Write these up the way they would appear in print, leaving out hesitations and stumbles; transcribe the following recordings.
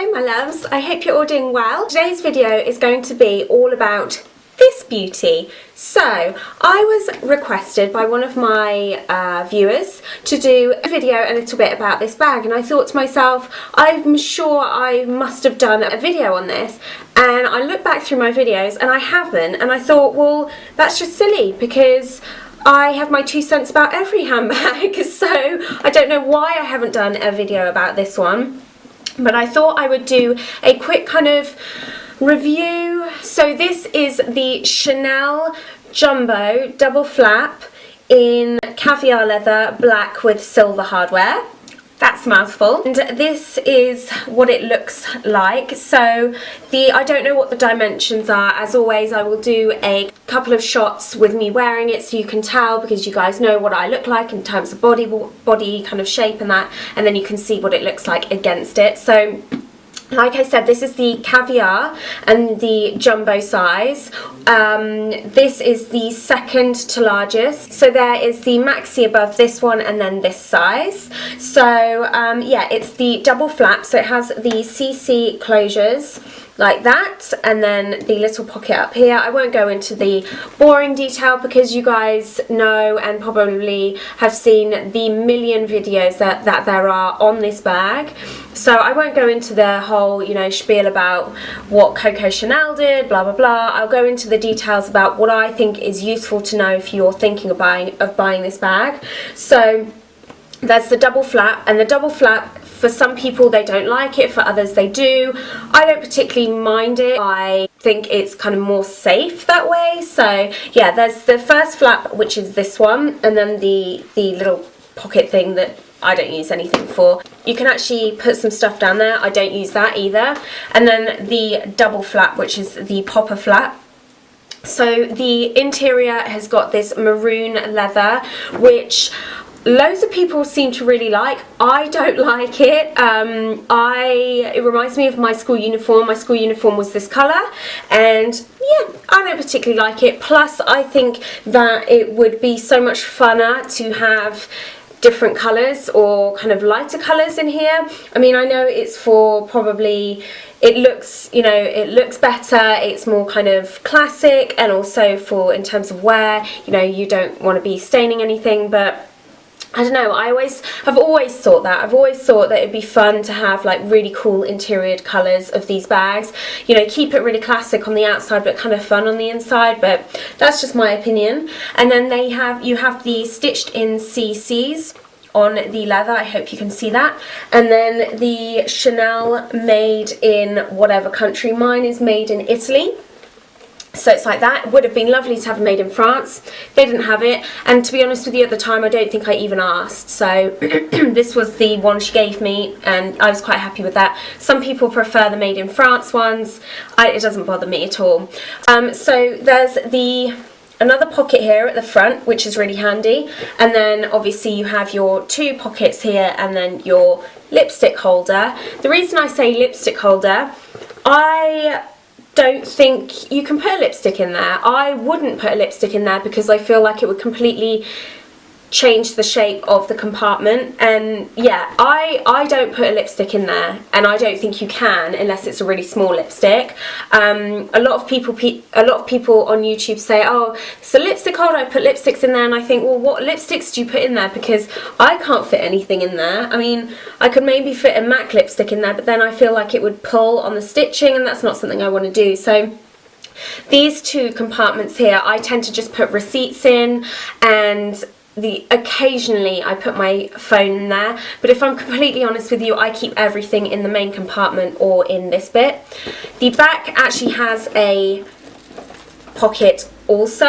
Hello my loves, I hope you're all doing well. Today's video is going to be all about this beauty. So I was requested by one of my viewers to do a video a little bit about this bag, and I thought to myself, I'm sure I must have done a video on this, and I looked back through my videos and I haven't, and I thought, well, that's just silly because I have my 2 cents about every handbag, so I don't know why I haven't done a video about this one, but I thought I would do a quick kind of review. So this is the Chanel Jumbo double flap in caviar leather, black with silver hardware. That's a mouthful. And this is what it looks like. So I don't know what the dimensions are. As always, I will do a couple of shots with me wearing it so you can tell, because you guys know what I look like in terms of body kind of shape and that, and then you can see what it looks like against it. So like I said, this is the caviar and the jumbo size. This is the second to largest. So there is the maxi above this one and then this size. So yeah, it's the double flap. So it has the CC closures like that, and then the little pocket up here. I won't go into the boring detail because you guys know and probably have seen the million videos that there are on this bag. So I won't go into the whole, you know, spiel about what Coco Chanel did, blah blah blah. I'll go into the details about what I think is useful to know if you're thinking of buying this bag. So there's the double flap, and the double flap, for some people they don't like it, for others they do. I don't particularly mind it. I think it's kind of more safe that way. So yeah, there's the first flap, which is this one, and then the little pocket thing that I don't use anything for. You can actually put some stuff down there. I don't use that either. And then the double flap, which is the popper flap. So the interior has got this maroon leather, which loads of people seem to really like. I don't like it. It reminds me of my school uniform. My school uniform was this colour, and yeah, I don't particularly like it. Plus, I think that it would be so much funner to have different colours or kind of lighter colours in here. I mean, I know it's for probably, it looks, you know, it looks better, it's more kind of classic, and also for in terms of wear, you know, you don't want to be staining anything, but I don't know, I've always thought that. I've always thought that it'd be fun to have like really cool interior colours of these bags. You know, keep it really classic on the outside but kind of fun on the inside, but that's just my opinion. And then you have the stitched in CCs on the leather. I hope you can see that. And then the Chanel made in whatever country. Mine is made in Italy. So it's like that. It would have been lovely to have made in France. They didn't have it, and to be honest with you, at the time I don't think I even asked. So this was the one she gave me, and I was quite happy with that. Some people prefer the made in France ones. It doesn't bother me at all. So there's another pocket here at the front, which is really handy, and then obviously you have your 2 pockets here and then your lipstick holder. The reason I say lipstick holder, I don't think you can put a lipstick in there. I wouldn't put a lipstick in there because I feel like it would completely change the shape of the compartment, and yeah, I don't put a lipstick in there, and I don't think you can unless it's a really small lipstick. A lot of people on YouTube say, oh, it's a lipstick holder, I put lipsticks in there, and I think, well, what lipsticks do you put in there? Because I can't fit anything in there. I mean, I could maybe fit a MAC lipstick in there, but then I feel like it would pull on the stitching, and that's not something I want to do. So these 2 compartments here, I tend to just put receipts in, and occasionally I put my phone in there, but if I'm completely honest with you, I keep everything in the main compartment or in this bit. The back actually has a pocket also,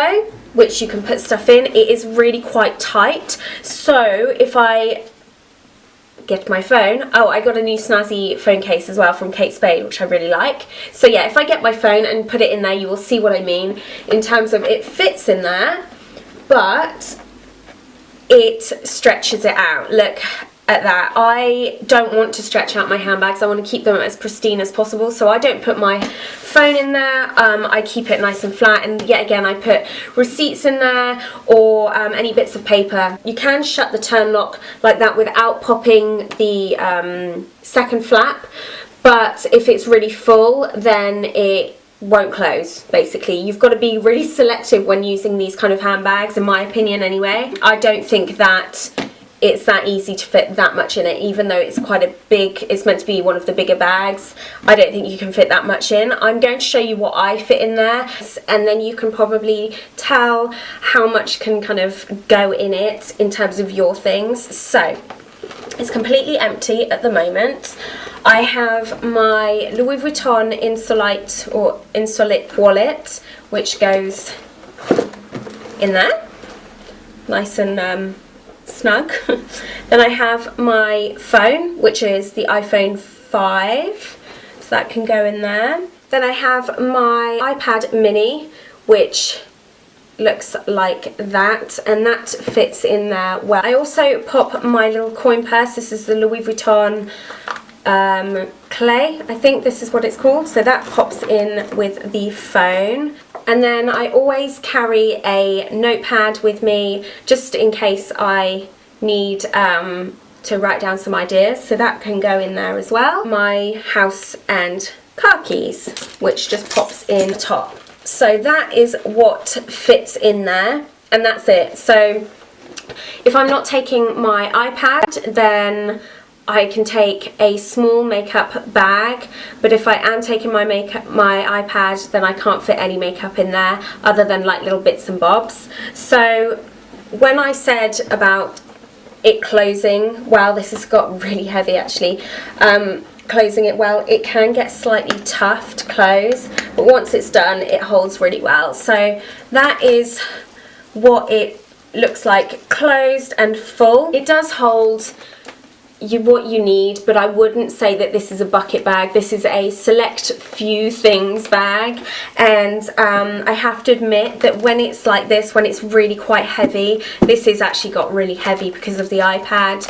which you can put stuff in. It is really quite tight, so if I get my phone, oh, I got a new snazzy phone case as well from Kate Spade, which I really like. So yeah, if I get my phone and put it in there, you will see what I mean in terms of it fits in there, but it stretches it out. Look at that. I don't want to stretch out my handbags. I want to keep them as pristine as possible, so I don't put my phone in there. I keep it nice and flat, and yet again I put receipts in there or any bits of paper. You can shut the turn lock like that without popping the second flap, but if it's really full, then it won't close. Basically, you've got to be really selective when using these kind of handbags, in my opinion anyway. I don't think that it's that easy to fit that much in it, even though it's quite a big, it's meant to be one of the bigger bags. I don't think you can fit that much in. I'm going to show you what I fit in there, and then you can probably tell how much can kind of go in it in terms of your things. So it's completely empty at the moment. I have my Louis Vuitton Insolite wallet, which goes in there, nice and snug. Then I have my phone, which is the iPhone 5, so that can go in there. Then I have my iPad mini, which looks like that, and that fits in there well. I also pop my little coin purse. This is the Louis Vuitton Clay, I think this is what it's called, so that pops in with the phone. And then I always carry a notepad with me just in case I need to write down some ideas, so that can go in there as well. My house and car keys, which just pops in the top. So that is what fits in there, and that's it. So if I'm not taking my iPad, then I can take a small makeup bag, but if I am taking my iPad, then I can't fit any makeup in there other than like little bits and bobs. So when I said about it closing, well, this has got really heavy actually, closing it well, it can get slightly tough to close, but once it's done it holds really well. So that is what it looks like closed and full. It does hold what you need, but I wouldn't say that this is a bucket bag. This is a select few things bag, and I have to admit that when it's like this, when it's really quite heavy, this is actually got really heavy because of the iPad.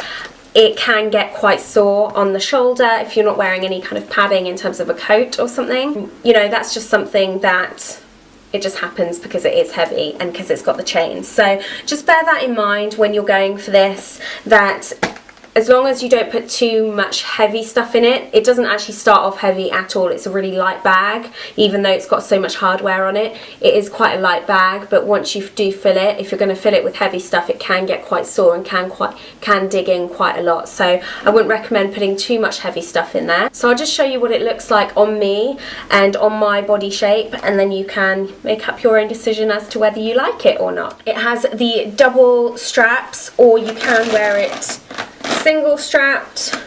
It can get quite sore on the shoulder if you're not wearing any kind of padding in terms of a coat or something. You know, that's just something that it just happens because it is heavy and because it's got the chains. So just bear that in mind when you're going for this, that as long as you don't put too much heavy stuff in it, it doesn't actually start off heavy at all. It's a really light bag, even though it's got so much hardware on it. It is quite a light bag, but once you do fill it, if you're going to fill it with heavy stuff, it can get quite sore and can dig in quite a lot. So I wouldn't recommend putting too much heavy stuff in there. So I'll just show you what it looks like on me and on my body shape, and then you can make up your own decision as to whether you like it or not. It has the double straps, or you can wear it single strapped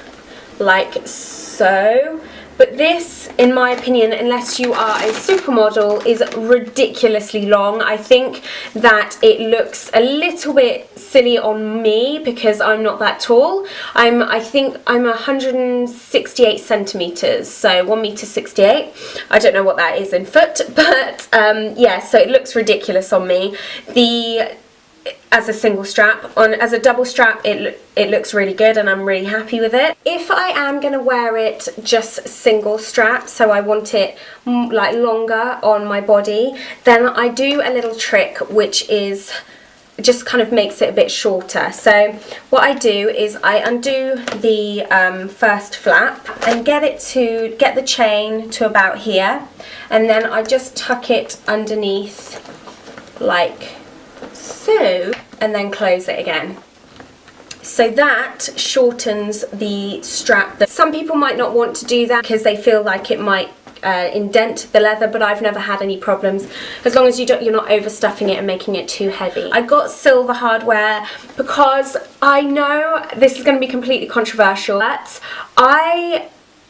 like so, but this, in my opinion, unless you are a supermodel, is ridiculously long. I think that it looks a little bit silly on me because I'm not that tall. I think I'm 168 centimeters, so 1.68 meters. I don't know what that is in foot, but yeah, so it looks ridiculous on me. As a single strap. As a double strap, it looks really good, and I'm really happy with it. If I am going to wear it just single strap, so I want it like longer on my body, then I do a little trick which is just kind of makes it a bit shorter. So what I do is I undo the first flap and get the chain to about here, and then I just tuck it underneath like so, and then close it again. So that shortens the strap. Some people might not want to do that because they feel like it might indent the leather, but I've never had any problems as long as you're not overstuffing it and making it too heavy. I got silver hardware because I know this is going to be completely controversial, but I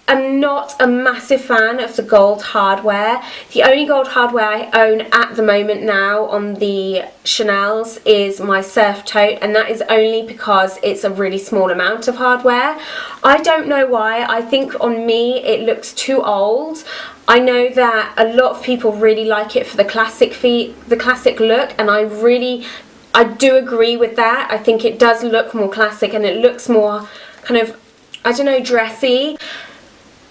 am not a massive fan of the gold hardware. The only gold hardware I own at the moment now on the Chanel's is my Surf Tote, and that is only because it's a really small amount of hardware. I don't know why. I think on me it looks too old. I know that a lot of people really like it for the classic look, and I do agree with that. I think it does look more classic and it looks more kind of, I don't know, dressy.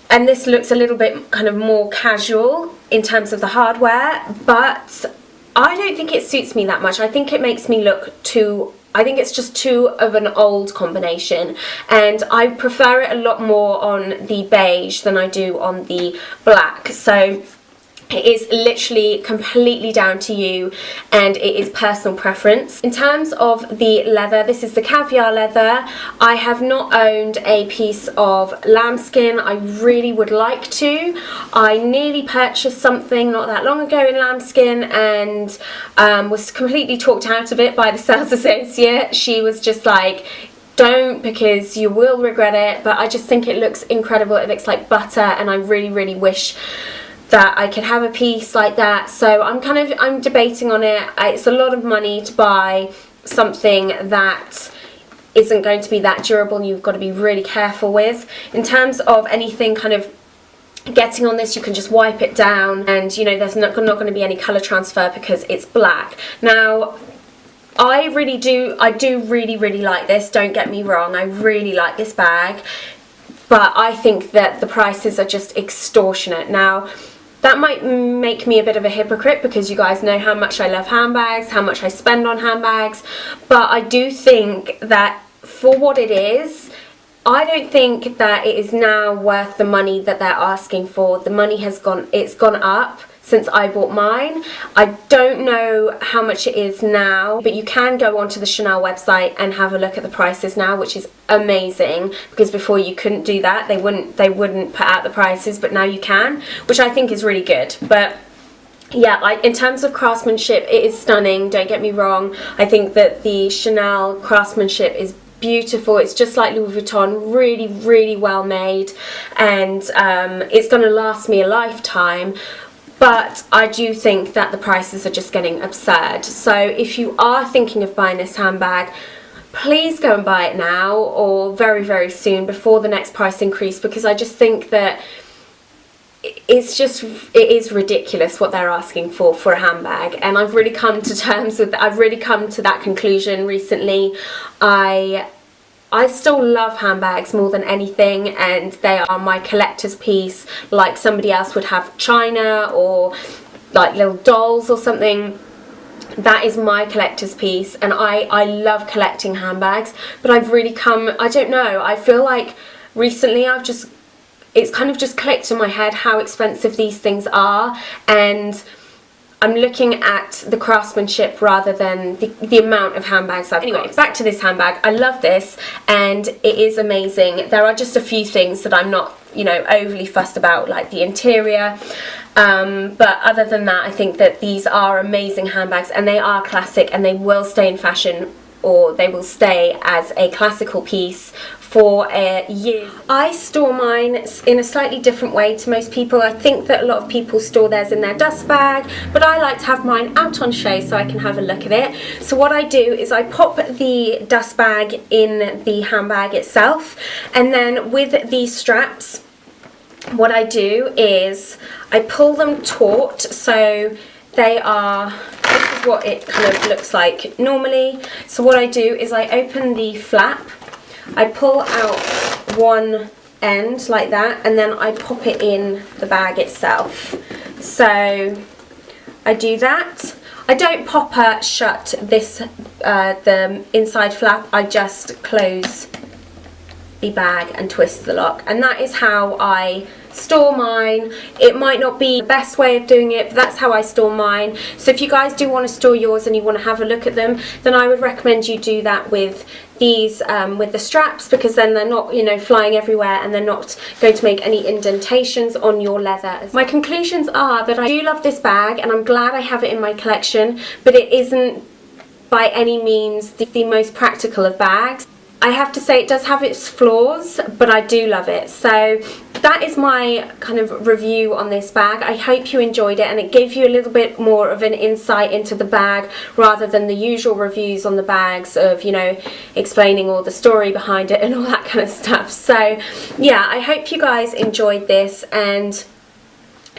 And this looks a little bit kind of more casual in terms of the hardware, but I don't think it suits me that much. I think it makes me look too I think it's just too of an old combination, and I prefer it a lot more on the beige than I do on the black. So it is literally completely down to you, and it is personal preference. In terms of the leather, this is the caviar leather. I have not owned a piece of lambskin. I really would like to. I nearly purchased something not that long ago in lambskin and was completely talked out of it by the sales associate. She was just like, don't, because you will regret it. But I just think it looks incredible. It looks like butter, and I really, really wish that I could have a piece like that. So I'm debating on it. It's a lot of money to buy something that isn't going to be that durable, and you've got to be really careful with. In terms of anything kind of getting on this, you can just wipe it down, and you know, there's not going to be any colour transfer because it's black. Now, I do really like this, don't get me wrong. I really like this bag, but I think that the prices are just extortionate. Now, that might make me a bit of a hypocrite, because you guys know how much I love handbags, how much I spend on handbags, but I do think that for what it is, I don't think that it is now worth the money that they're asking for. The money has gone up since I bought mine. I don't know how much it is now, but you can go onto the Chanel website and have a look at the prices now, which is amazing, because before you couldn't do that. They wouldn't put out the prices, but now you can, which I think is really good. But yeah, in terms of craftsmanship, it is stunning, don't get me wrong. I think that the Chanel craftsmanship is beautiful. It's just like Louis Vuitton, really well made, and it's going to last me a lifetime. But I do think that the prices are just getting absurd. So if you are thinking of buying this handbag, please go and buy it now, or very soon, before the next price increase, because I just think that it is ridiculous what they're asking for a handbag. And I've really come to terms with, I've really come to that conclusion recently. I still love handbags more than anything, and they are my collector's piece, like somebody else would have china or like little dolls or something. That is my collector's piece, and I love collecting handbags. But I've really come, I don't know, I feel like recently it's kind of just clicked in my head how expensive these things are, and I'm looking at the craftsmanship rather than the amount of handbags I've got. Anyway, back to this handbag. I love this, and it is amazing. There are just a few things that I'm not, you know, overly fussed about, like the interior. But other than that, I think that these are amazing handbags, and they are classic, and they will stay in fashion, or they will stay as a classical piece for years. I store mine in a slightly different way to most people. I think that a lot of people store theirs in their dust bag, but I like to have mine out on show so I can have a look at it. So what I do is I pop the dust bag in the handbag itself, and then with these straps, what I do is I pull them taut, so they are, this is what it kind of looks like normally. So what I do is I open the flap, I pull out one end like that, and then I pop it in the bag itself. So I do that. I don't pop shut this the inside flap, I just close the bag and twist the lock, and that is how I store mine. It might not be the best way of doing it, but that's how I store mine. So if you guys do want to store yours and you want to have a look at them, then I would recommend you do that with these with the straps, because then they're not, you know, flying everywhere, and they're not going to make any indentations on your leather. My conclusions are that I do love this bag, and I'm glad I have it in my collection, but it isn't by any means the most practical of bags. I have to say it does have its flaws, but I do love it. So that is my kind of review on this bag. I hope you enjoyed it, and it gave you a little bit more of an insight into the bag rather than the usual reviews on the bags of, you know, explaining all the story behind it and all that kind of stuff. So yeah, I hope you guys enjoyed this, and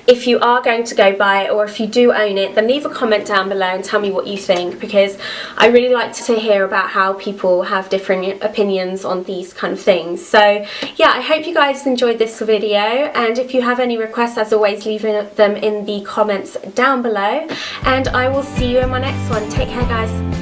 if you are going to go buy it, or if you do own it, then leave a comment down below and tell me what you think, because I really like to hear about how people have different opinions on these kind of things. So yeah, I hope you guys enjoyed this video, and if you have any requests, as always, leave them in the comments down below, and I will see you in my next one. Take care, guys.